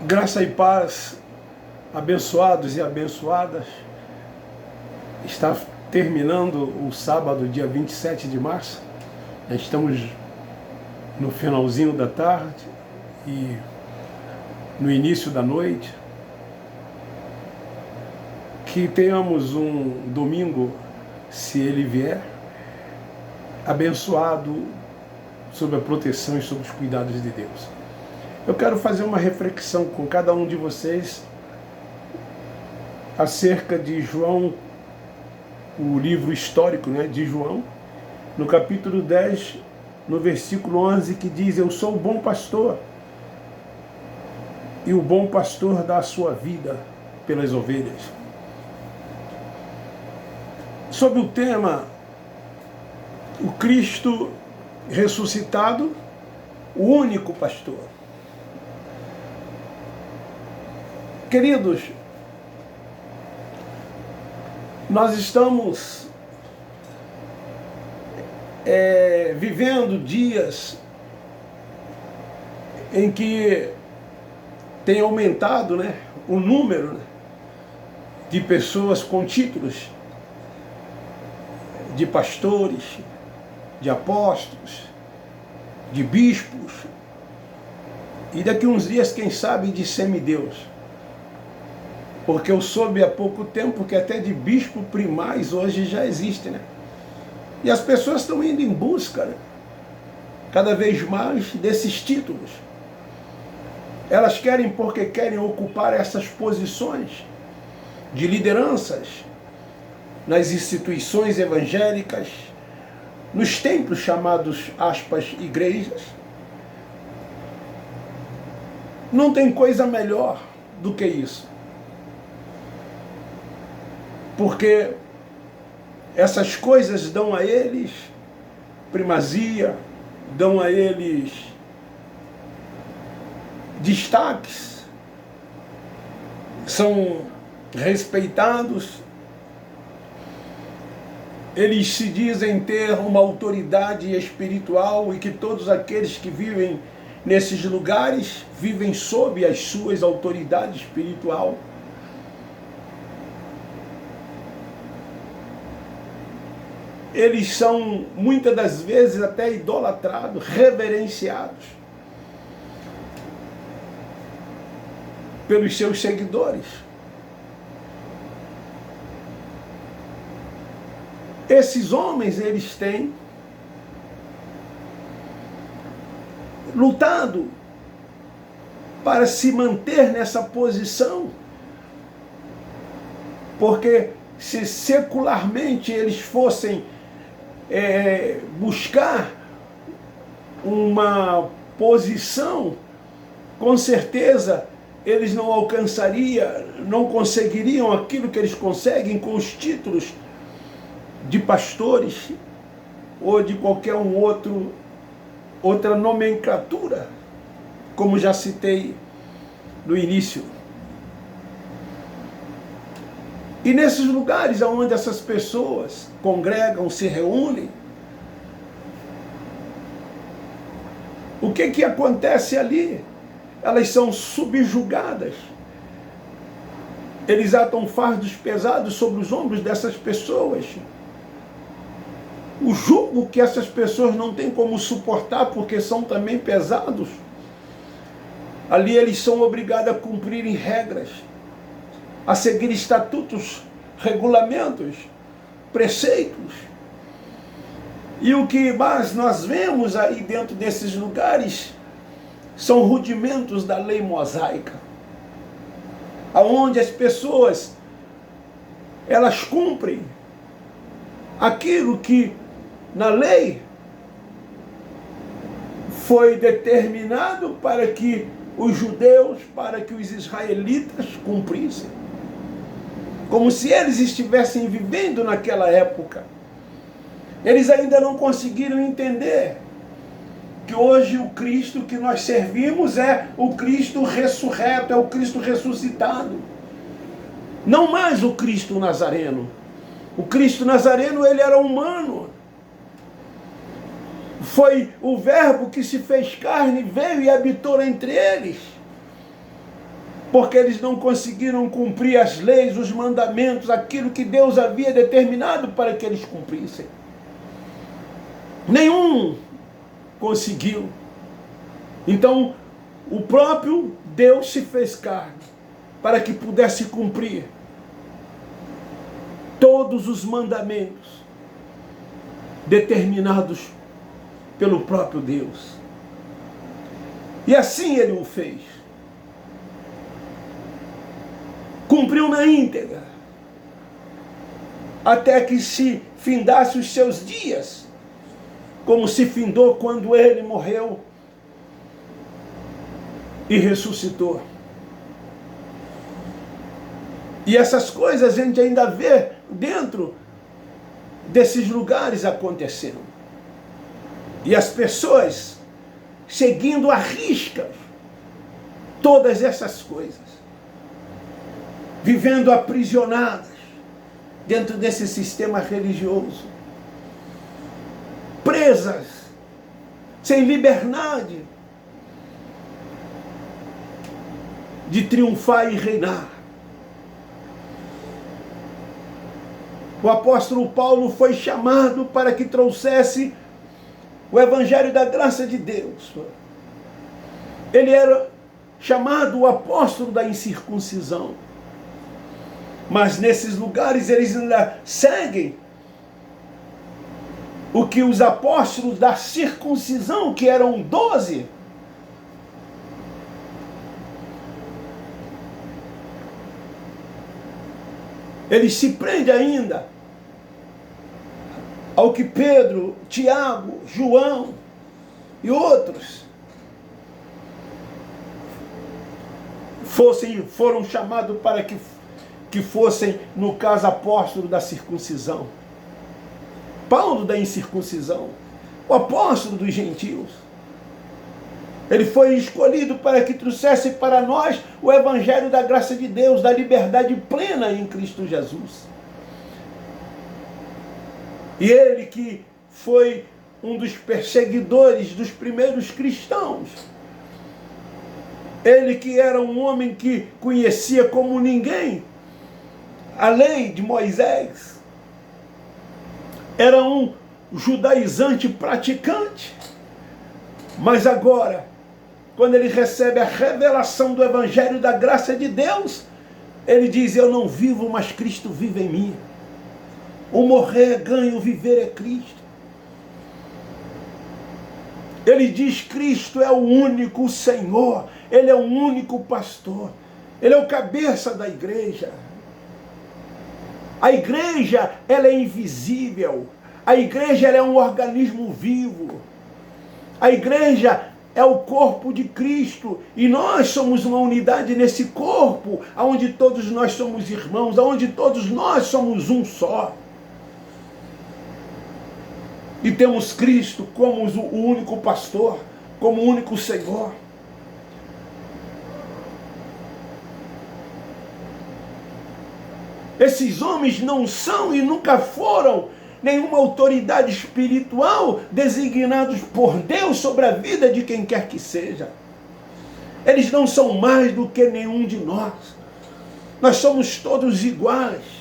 Graça e paz, abençoados e abençoadas. Está terminando o sábado, dia 27 de março. Estamos no finalzinho da tarde e no início da noite. Que tenhamos um domingo, se ele vier, abençoado sob a proteção e sob os cuidados de Deus. Eu quero fazer uma reflexão com cada um de vocês acerca de João, o livro histórico, de João, no capítulo 10, no versículo 11, que diz: eu sou o bom pastor, e o bom pastor dá a sua vida pelas ovelhas. Sobre o tema, o Cristo ressuscitado, o único pastor. Queridos, nós estamos vivendo dias em que tem aumentado o número de pessoas com títulos de pastores, de apóstolos, de bispos, e daqui uns dias, quem sabe, de semideus. Porque eu soube há pouco tempo que até de bispo primaz hoje já existe, E as pessoas estão indo em busca, cada vez mais, desses títulos. Elas querem porque querem ocupar essas posições de lideranças nas instituições evangélicas, nos templos chamados, aspas, igrejas. Não tem coisa melhor do que isso. Porque essas coisas dão a eles primazia, dão a eles destaques, são respeitados, eles se dizem ter uma autoridade espiritual e que todos aqueles que vivem nesses lugares vivem sob as suas autoridades espirituais. Eles são, muitas das vezes, até idolatrados, reverenciados pelos seus seguidores. Esses homens, eles têm lutado para se manter nessa posição, porque se secularmente eles fossem buscar uma posição, com certeza eles não alcançariam, não conseguiriam aquilo que eles conseguem com os títulos de pastores ou de qualquer outra nomenclatura, como já citei no início. E nesses lugares onde essas pessoas congregam, se reúnem, o que acontece ali? Elas são subjugadas. Eles atam fardos pesados sobre os ombros dessas pessoas. O jugo que essas pessoas não têm como suportar, porque são também pesados. Ali eles são obrigados a cumprirem regras, a seguir estatutos, regulamentos, preceitos. E o que mais nós vemos aí dentro desses lugares são rudimentos da lei mosaica, aonde as pessoas elas cumprem aquilo que na lei foi determinado para que os judeus, para que os israelitas cumprissem. Como se eles estivessem vivendo naquela época. Eles ainda não conseguiram entender que hoje o Cristo que nós servimos é o Cristo ressurreto, é o Cristo ressuscitado. Não mais o Cristo Nazareno. O Cristo Nazareno, ele era humano. Foi o Verbo que se fez carne, veio e habitou entre eles. porque eles não conseguiram cumprir as leis, os mandamentos, aquilo que Deus havia determinado para que eles cumprissem. Nenhum conseguiu. Então, o próprio Deus se fez carne para que pudesse cumprir todos os mandamentos determinados pelo próprio Deus. E assim ele o fez. Cumpriu na íntegra, até que se findasse os seus dias, como se findou quando ele morreu e ressuscitou. E essas coisas a gente ainda vê dentro desses lugares acontecendo. E as pessoas seguindo à risca todas essas coisas, vivendo aprisionadas dentro desse sistema religioso, presas, sem liberdade de triunfar e reinar. O apóstolo Paulo foi chamado para que trouxesse o evangelho da graça de Deus. Ele era chamado o apóstolo da incircuncisão. Mas nesses lugares eles ainda seguem o que os apóstolos da circuncisão, que eram 12, eles se prendem ainda ao que Pedro, Tiago, João e outros foram chamados para que fossem, no caso, apóstolo da circuncisão. Paulo da incircuncisão, o apóstolo dos gentios. Ele foi escolhido para que trouxesse para nós o evangelho da graça de Deus, da liberdade plena em Cristo Jesus. E ele que foi um dos perseguidores dos primeiros cristãos. Ele que era um homem que conhecia como ninguém a lei de Moisés. Era um judaizante praticante. Mas agora, quando ele recebe a revelação do evangelho da graça de Deus, ele diz: eu não vivo, mas Cristo vive em mim. O morrer é ganho, o viver é Cristo. Ele diz: Cristo é o único Senhor, Ele é o único pastor, Ele é o cabeça da igreja. A igreja, ela é invisível. A igreja, ela é um organismo vivo. A igreja é o corpo de Cristo. E nós somos uma unidade nesse corpo, onde todos nós somos irmãos, onde todos nós somos um só. E temos Cristo como o único pastor, como o único Senhor. Esses homens não são e nunca foram nenhuma autoridade espiritual designados por Deus sobre a vida de quem quer que seja. Eles não são mais do que nenhum de nós. Nós somos todos iguais.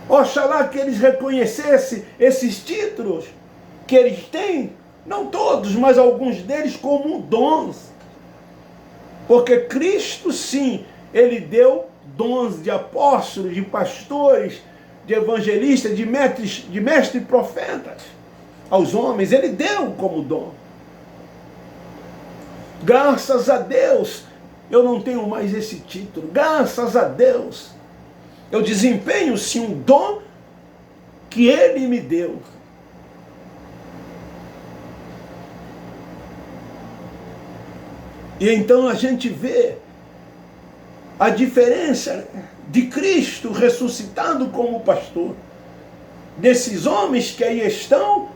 Oxalá que eles reconhecessem esses títulos que eles têm, não todos, mas alguns deles, como dons. Porque Cristo, sim, Ele deu dons de apóstolos, de pastores, de evangelistas, de mestres e profetas aos homens. Ele deu como dom. Graças a Deus, eu não tenho mais esse título. Graças a Deus, eu desempenho sim um dom que Ele me deu. E então a gente vê a diferença de Cristo ressuscitado como pastor, desses homens que aí estão,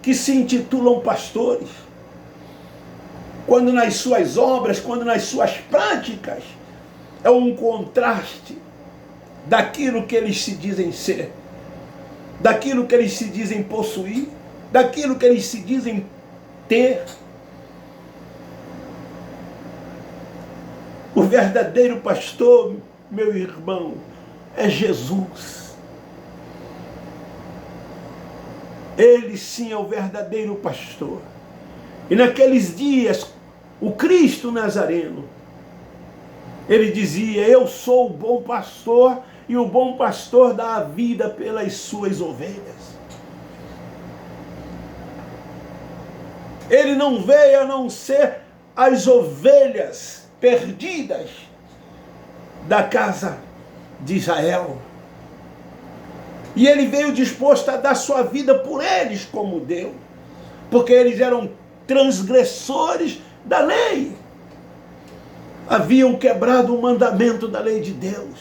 que se intitulam pastores, quando nas suas obras, quando nas suas práticas, é um contraste daquilo que eles se dizem ser, daquilo que eles se dizem possuir, daquilo que eles se dizem ter. O verdadeiro pastor, meu irmão, é Jesus. Ele sim é o verdadeiro pastor. E naqueles dias, o Cristo Nazareno, ele dizia: eu sou o bom pastor, e o bom pastor dá a vida pelas suas ovelhas. Ele não veio a não ser as ovelhas perdidas da casa de Israel. E ele veio disposto a dar sua vida por eles, como deu, porque eles eram transgressores da lei. Haviam quebrado o mandamento da lei de Deus.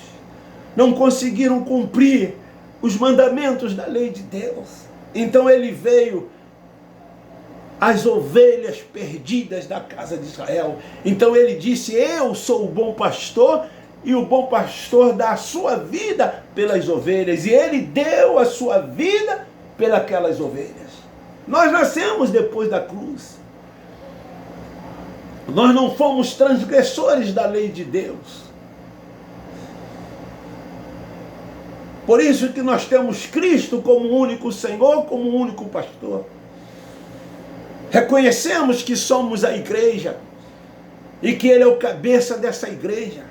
Não conseguiram cumprir os mandamentos da lei de Deus. Então ele veio as ovelhas perdidas da casa de Israel. Então ele disse: eu sou o bom pastor, e o bom pastor dá a sua vida pelas ovelhas. E ele deu a sua vida pelas ovelhas. Nós nascemos depois da cruz. Nós não fomos transgressores da lei de Deus. Por isso que nós temos Cristo como único Senhor, como único pastor. Reconhecemos que somos a igreja e que Ele é o cabeça dessa igreja.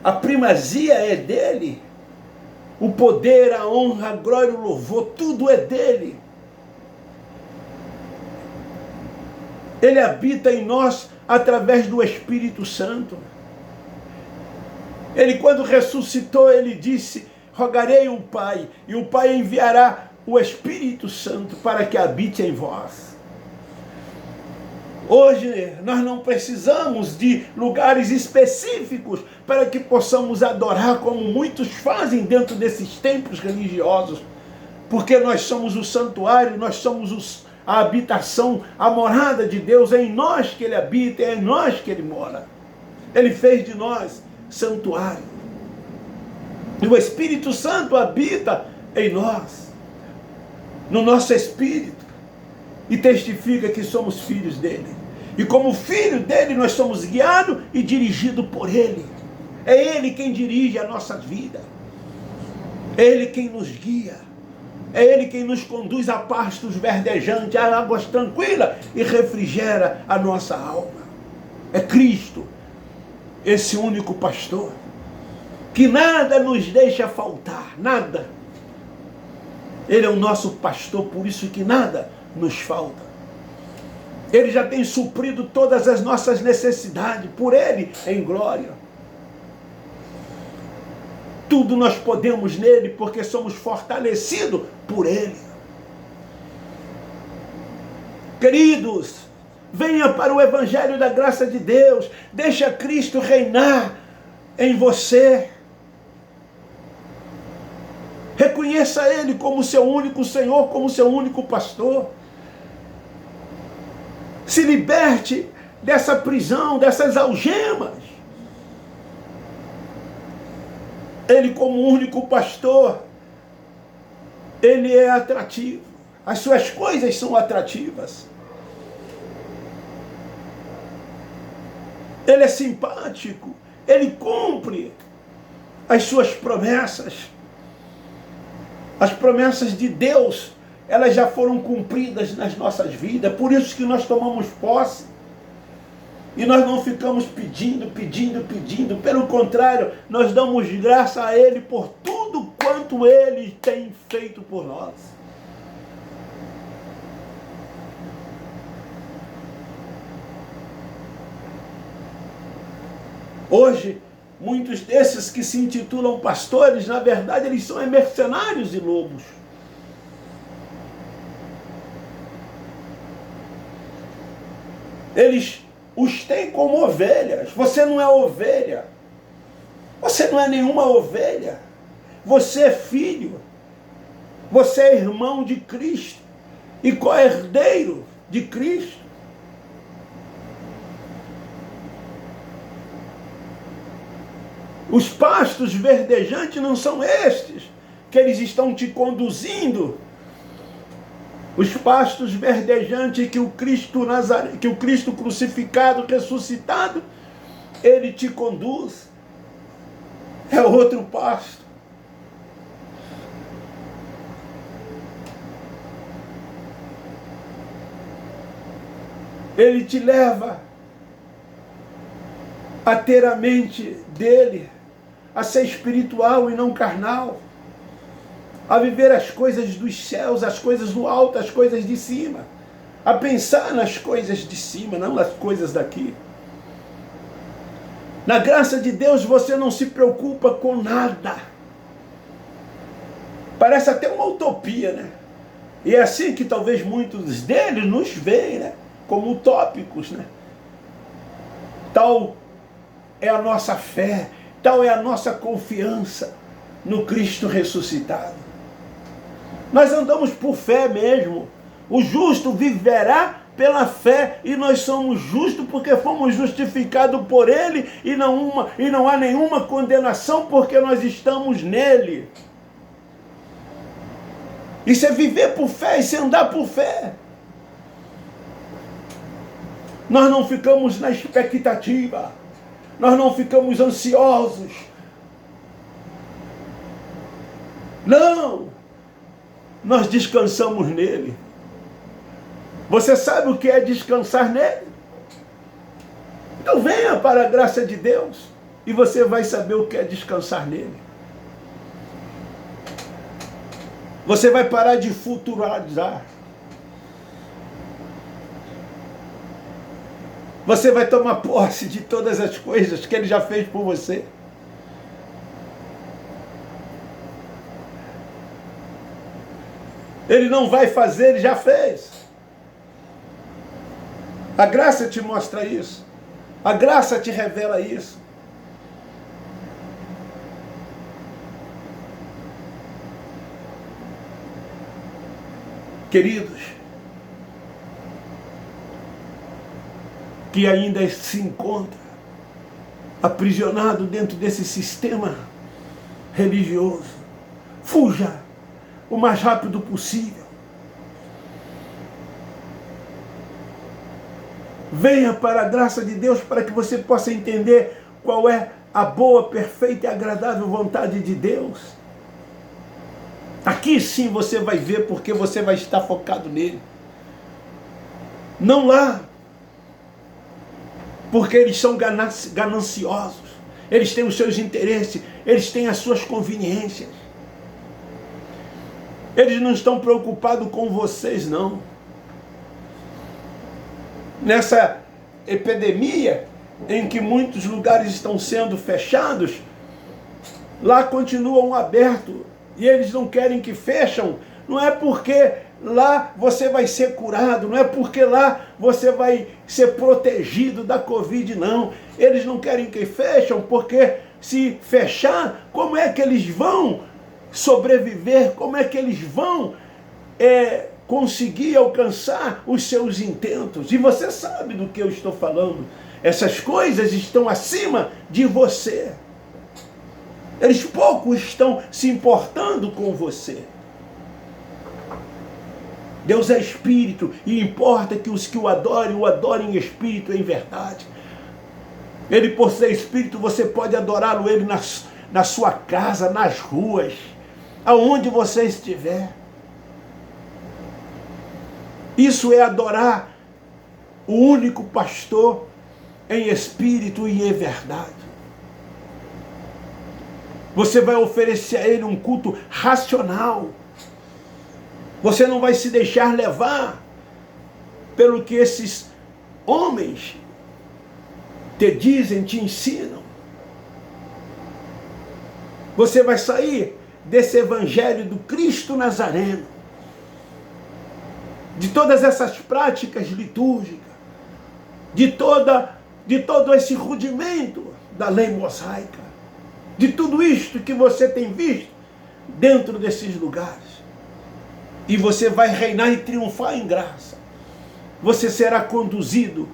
A primazia é dele. O poder, a honra, a glória, o louvor, tudo é dele. Ele habita em nós através do Espírito Santo. Ele, quando ressuscitou, ele disse: rogarei ao Pai, e o Pai enviará o Espírito Santo para que habite em vós. Hoje nós não precisamos de lugares específicos para que possamos adorar, como muitos fazem dentro desses templos religiosos, porque nós somos o santuário, nós somos a habitação, a morada de Deus. É em nós que Ele habita, é em nós que Ele mora. Ele fez de nós santuário. E o Espírito Santo habita em nós, no nosso espírito, e testifica que somos filhos dele. E como filho dele, nós somos guiados e dirigidos por ele. É ele quem dirige a nossa vida. É ele quem nos guia. É ele quem nos conduz a pastos verdejantes, a águas tranquilas, e refrigera a nossa alma. É Cristo, esse único pastor, que nada nos deixa faltar, nada. Ele é o nosso pastor, por isso que nada nos falta. Ele já tem suprido todas as nossas necessidades, por ele em glória. Tudo nós podemos nele, porque somos fortalecidos por ele. Queridos, venha para o Evangelho da graça de Deus, deixa Cristo reinar em você. Reconheça Ele como seu único Senhor, como seu único pastor. Se liberte dessa prisão, dessas algemas. Ele como único pastor, Ele é atrativo. As suas coisas são atrativas. Ele é simpático. Ele cumpre as suas promessas. As promessas de Deus, elas já foram cumpridas nas nossas vidas. Por isso que nós tomamos posse. E nós não ficamos pedindo. Pelo contrário, nós damos graça a Ele por tudo quanto Ele tem feito por nós. Hoje, muitos desses que se intitulam pastores, na verdade, eles são mercenários e lobos. Eles os têm como ovelhas. Você não é ovelha. Você não é nenhuma ovelha. Você é filho. Você é irmão de Cristo e co-herdeiro de Cristo. Os pastos verdejantes não são estes que eles estão te conduzindo. Os pastos verdejantes que o Cristo crucificado, ressuscitado, Ele te conduz. É outro pasto. Ele te leva a ter a mente dele, a ser espiritual e não carnal, a viver as coisas dos céus, as coisas do alto, as coisas de cima, a pensar nas coisas de cima, não nas coisas daqui. Na graça de Deus você não se preocupa com nada. Parece até uma utopia, né? E é assim que talvez muitos deles nos veem, né? Como utópicos, né? Tal é a nossa fé, tal é a nossa confiança no Cristo ressuscitado. Nós andamos por fé mesmo. O justo viverá pela fé, e nós somos justos porque fomos justificados por Ele, e não há nenhuma condenação porque nós estamos nele. Isso é viver por fé, isso é andar por fé. Nós não ficamos na expectativa, nós não ficamos ansiosos. Não, nós descansamos nele. Você sabe o que é descansar nele? Então venha para a graça de Deus e você vai saber o que é descansar nele. Você vai parar de futuralizar. Você vai tomar posse de todas as coisas que ele já fez por você. Ele não vai fazer, ele já fez. A graça te mostra isso. A graça te revela isso. Queridos, que ainda se encontra aprisionado dentro desse sistema religioso, fuja o mais rápido possível. Venha para a graça de Deus para que você possa entender qual é a boa, perfeita e agradável vontade de Deus. Aqui sim você vai ver porque você vai estar focado nele. Não lá. Porque eles são gananciosos. Eles têm os seus interesses. Eles têm as suas conveniências. Eles não estão preocupados com vocês, não. Nessa epidemia, em que muitos lugares estão sendo fechados, lá continuam abertos. E eles não querem que fecham. Não é porque lá você vai ser curado, não é porque lá você vai ser protegido da Covid, não. Eles não querem que fecham, porque se fechar, como é que eles vão sobreviver? Como é que eles vão conseguir alcançar os seus intentos? E você sabe do que eu estou falando. Essas coisas estão acima de você. Eles pouco estão se importando com você. Deus é espírito e importa que os que o adorem em espírito e em verdade. Ele, por ser espírito, você pode adorá-lo ele na sua casa, nas ruas, aonde você estiver. Isso é adorar o único pastor em espírito e em verdade. Você vai oferecer a ele um culto racional. Você não vai se deixar levar pelo que esses homens te dizem, te ensinam. Você vai sair desse evangelho do Cristo Nazareno, de todas essas práticas litúrgicas, de todo esse rudimento da lei mosaica, de tudo isto que você tem visto dentro desses lugares. E você vai reinar e triunfar em graça. Você será conduzido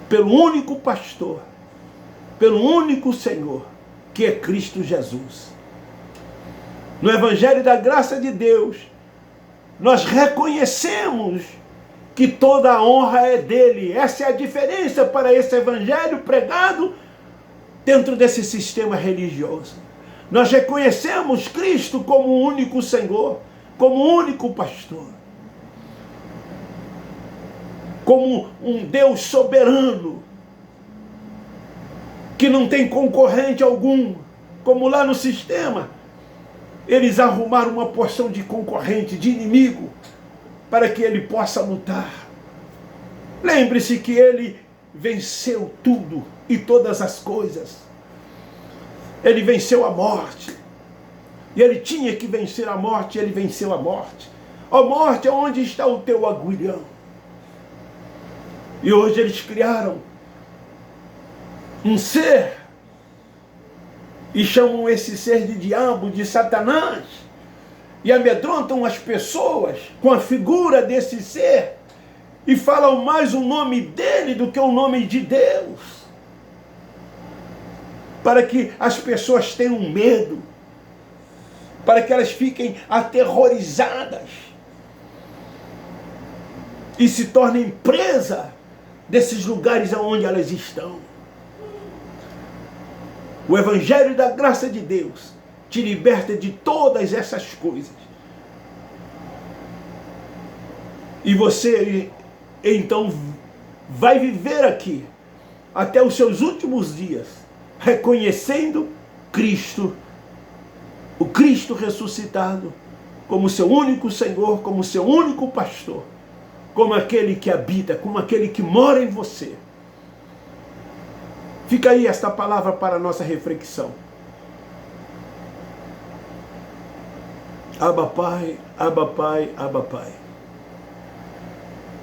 pelo único pastor, pelo único Senhor, que é Cristo Jesus. No Evangelho da Graça de Deus, nós reconhecemos que toda a honra é dele. Essa é a diferença para esse evangelho pregado dentro desse sistema religioso. Nós reconhecemos Cristo como o único Senhor, como o único pastor, como um Deus soberano, que não tem concorrente algum, como lá no sistema. Eles arrumaram uma porção de concorrente, de inimigo, para que ele possa lutar. Lembre-se que ele venceu tudo e todas as coisas. Ele venceu a morte. E ele tinha que vencer a morte, e ele venceu a morte. A morte, onde está o teu aguilhão? E hoje eles criaram um ser, e chamam esse ser de diabo, de Satanás, e amedrontam as pessoas com a figura desse ser, e falam mais o nome dele do que o nome de Deus, para que as pessoas tenham medo, para que elas fiquem aterrorizadas e se tornem presa desses lugares aonde elas estão. O Evangelho da graça de Deus te liberta de todas essas coisas. E você, então, vai viver aqui até os seus últimos dias, reconhecendo Cristo, o Cristo ressuscitado, como seu único Senhor, como seu único pastor, como aquele que habita, como aquele que mora em você. Fica aí esta palavra para a nossa reflexão. Abba Pai, Abba Pai, Abba Pai.